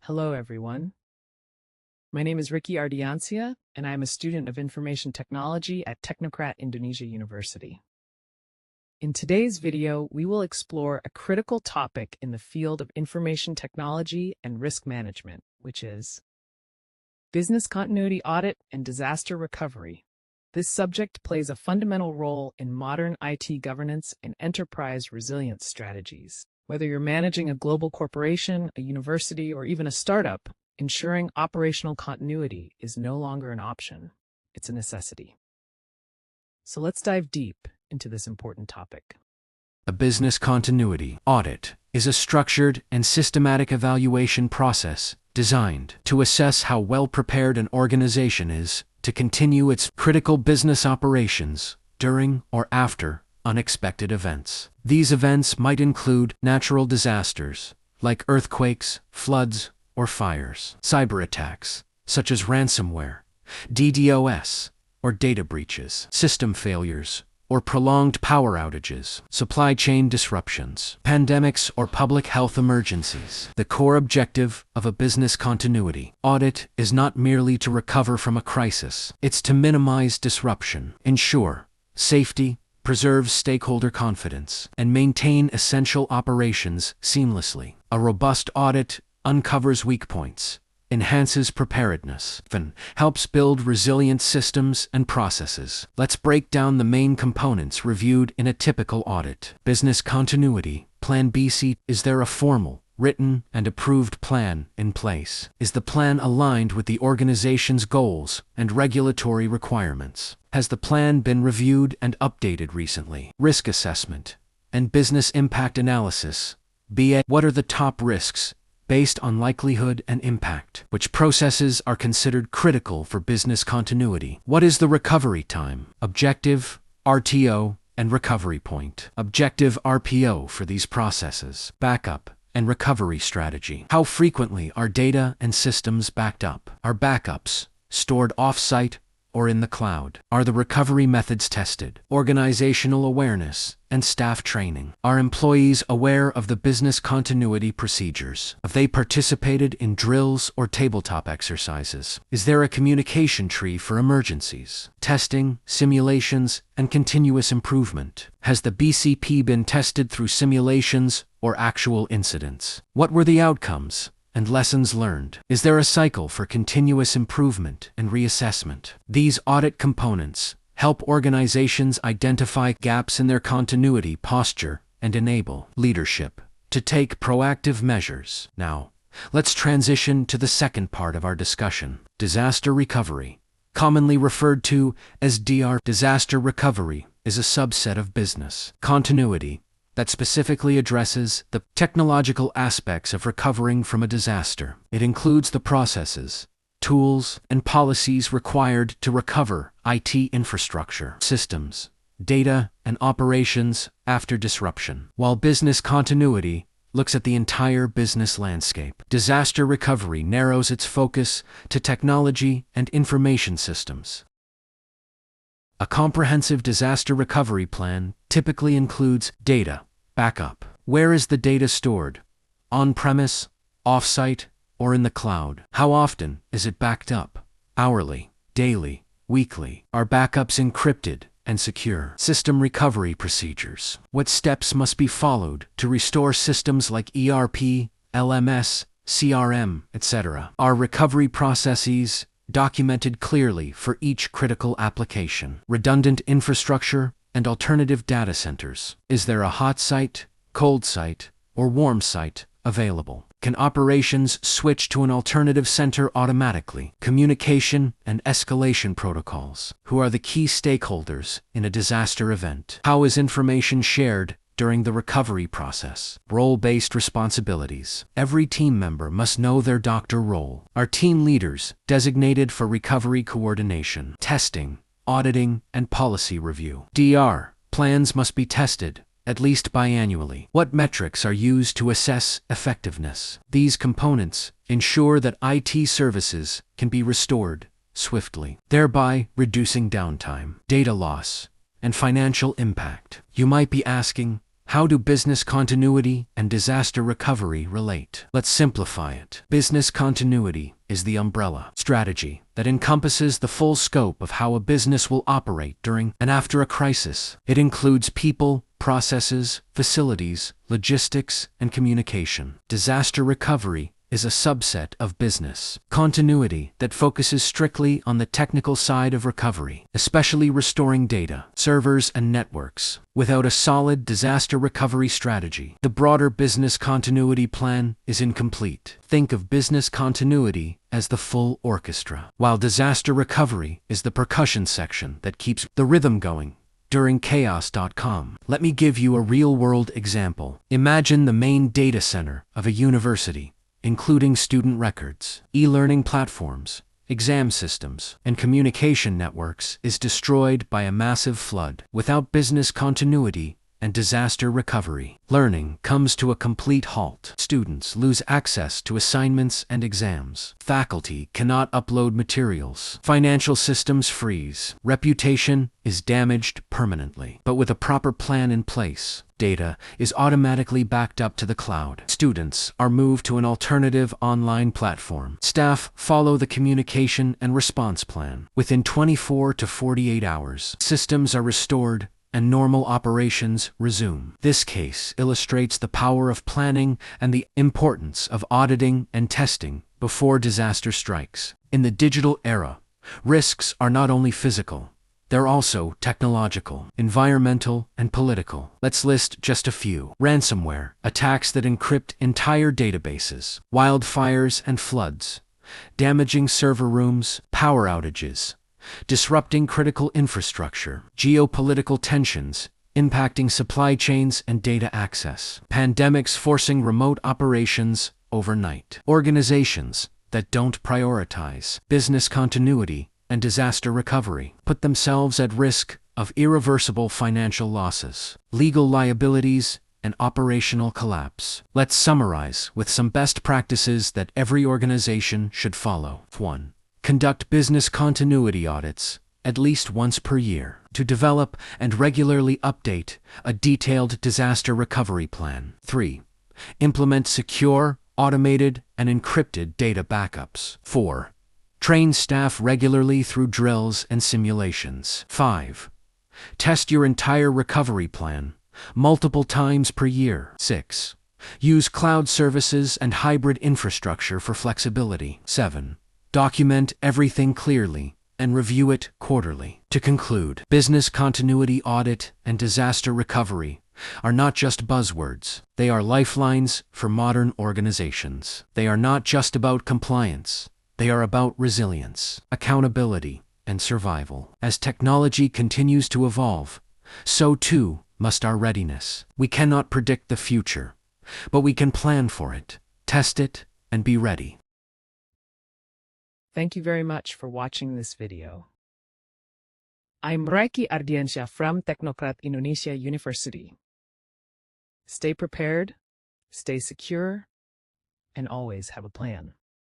Hello, everyone. My name is Riki Ardiansyah, and I am a student of Information Technology at Teknokrat, Indonesia University. In today's video, we will explore a critical topic in the field of information technology and risk management, which is business continuity audit and disaster recovery. This subject plays a fundamental role in modern IT governance and enterprise resilience strategies. Whether you're managing a global corporation, a university, or even a startup, ensuring operational continuity is no longer an option. It's a necessity. So let's dive deep into this important topic. A business continuity audit is a structured and systematic evaluation process designed to assess how well prepared an organization is to continue its critical business operations during or after unexpected events. These events might include natural disasters like earthquakes, floods, or fires, cyber attacks such as ransomware, DDoS, or data breaches, system failures, or prolonged power outages, supply chain disruptions, pandemics, or public health emergencies. The core objective of a business continuity audit is not merely to recover from a crisis, it's to minimize disruption, ensure safety, preserve stakeholder confidence, and maintain essential operations seamlessly. A robust audit uncovers weak points, enhances preparedness, and helps build resilient systems and processes. Let's break down the main components reviewed in a typical audit. Business continuity, Plan BC. Is there a formal, written, and approved plan in place? Is the plan aligned with the organization's goals and regulatory requirements? Has the plan been reviewed and updated recently? Risk assessment and business impact analysis. BA. What are the top risks based on likelihood and impact? Which processes are considered critical for business continuity? What is the recovery time? Objective, RTO, and recovery point. Objective RPO for these processes. Backup and recovery strategy. How frequently are data and systems backed up? Are backups stored off-site or in the cloud? Are the recovery methods tested? Organizational awareness and staff training. Are employees aware of the business continuity procedures? Have they participated in drills or tabletop exercises? Is there a communication tree for emergencies? Testing, simulations, and continuous improvement. Has the BCP been tested through simulations or actual incidents? What were the outcomes and lessons learned? Is there a cycle for continuous improvement and reassessment? These audit components help organizations identify gaps in their continuity posture and enable leadership to take proactive measures. Now, let's transition to the second part of our discussion: disaster recovery, commonly referred to as DR. Disaster recovery is a subset of business continuity that specifically addresses the technological aspects of recovering from a disaster. It includes the processes, tools, and policies required to recover IT infrastructure, systems, data, and operations after disruption. While business continuity looks at the entire business landscape, disaster recovery narrows its focus to technology and information systems. A comprehensive disaster recovery plan typically includes data backup. Where is the data stored? On-premise, off-site, or in the cloud? How often is it backed up? Hourly, daily, weekly? Are backups encrypted and secure? System recovery procedures. What steps must be followed to restore systems like ERP, LMS, CRM, etc.? Are recovery processes documented clearly for each critical application? Redundant infrastructure and alternative data centers. Is there a hot site, cold site, or warm site available? Can operations switch to an alternative center automatically? Communication and escalation protocols. Who are the key stakeholders in a disaster event? How is information shared during the recovery process? Role-based responsibilities. Every team member must know their doctor role. Are team leaders designated for recovery coordination, testing, auditing, and policy review? DR. Plans must be tested, at least biannually. What metrics are used to assess effectiveness? These components ensure that IT services can be restored swiftly, thereby reducing downtime, data loss, and financial impact. You might be asking, How do business continuity and disaster recovery relate? Let's simplify it. Business continuity is the umbrella strategy that encompasses the full scope of how a business will operate during and after a crisis. It includes people, processes, facilities, logistics, and communication. Disaster recovery is a subset of business continuity that focuses strictly on the technical side of recovery, especially restoring data, servers, and networks. Without a solid disaster recovery strategy, the broader business continuity plan is incomplete. Think of business continuity as the full orchestra, while disaster recovery is the percussion section that keeps the rhythm going during chaos.com. Let me give you a real-world example. Imagine the main data center of a university, including student records, e-learning platforms, exam systems, and communication networks, is destroyed by a massive flood. Without business continuity and disaster recovery, learning comes to a complete halt. Students lose access to assignments and exams. Faculty cannot upload materials. Financial systems freeze. Reputation is damaged permanently. But with a proper plan in place, data is automatically backed up to the cloud. Students are moved to an alternative online platform. Staff follow the communication and response plan. Within 24 to 48 hours, systems are restored and normal operations resume. This case illustrates the power of planning and the importance of auditing and testing before disaster strikes. In the digital era, risks are not only physical, they're also technological, environmental, and political. Let's list just a few. Ransomware, attacks that encrypt entire databases, wildfires and floods, damaging server rooms, power outages, disrupting critical infrastructure, geopolitical tensions, impacting supply chains and data access, pandemics forcing remote operations overnight, organizations that don't prioritize business continuity and disaster recovery put themselves at risk of irreversible financial losses, legal liabilities, and operational collapse. Let's summarize with some best practices that every organization should follow. 1. Conduct business continuity audits at least once per year to develop and regularly update a detailed disaster recovery plan. 3. Implement secure, automated, and encrypted data backups. 4. Train staff regularly through drills and simulations. 5. Test your entire recovery plan multiple times per year. 6. Use cloud services and hybrid infrastructure for flexibility. 7. Document everything clearly and review it quarterly. To conclude, business continuity audit and disaster recovery are not just buzzwords. They are lifelines for modern organizations. They are not just about compliance. They are about resilience, accountability, and survival. As technology continues to evolve, so too must our readiness. We cannot predict the future, but we can plan for it, test it, and be ready. Thank you very much for watching this video. I'm Riki Ardiansyah from Teknokrat Indonesia University. Stay prepared, stay secure, and always have a plan.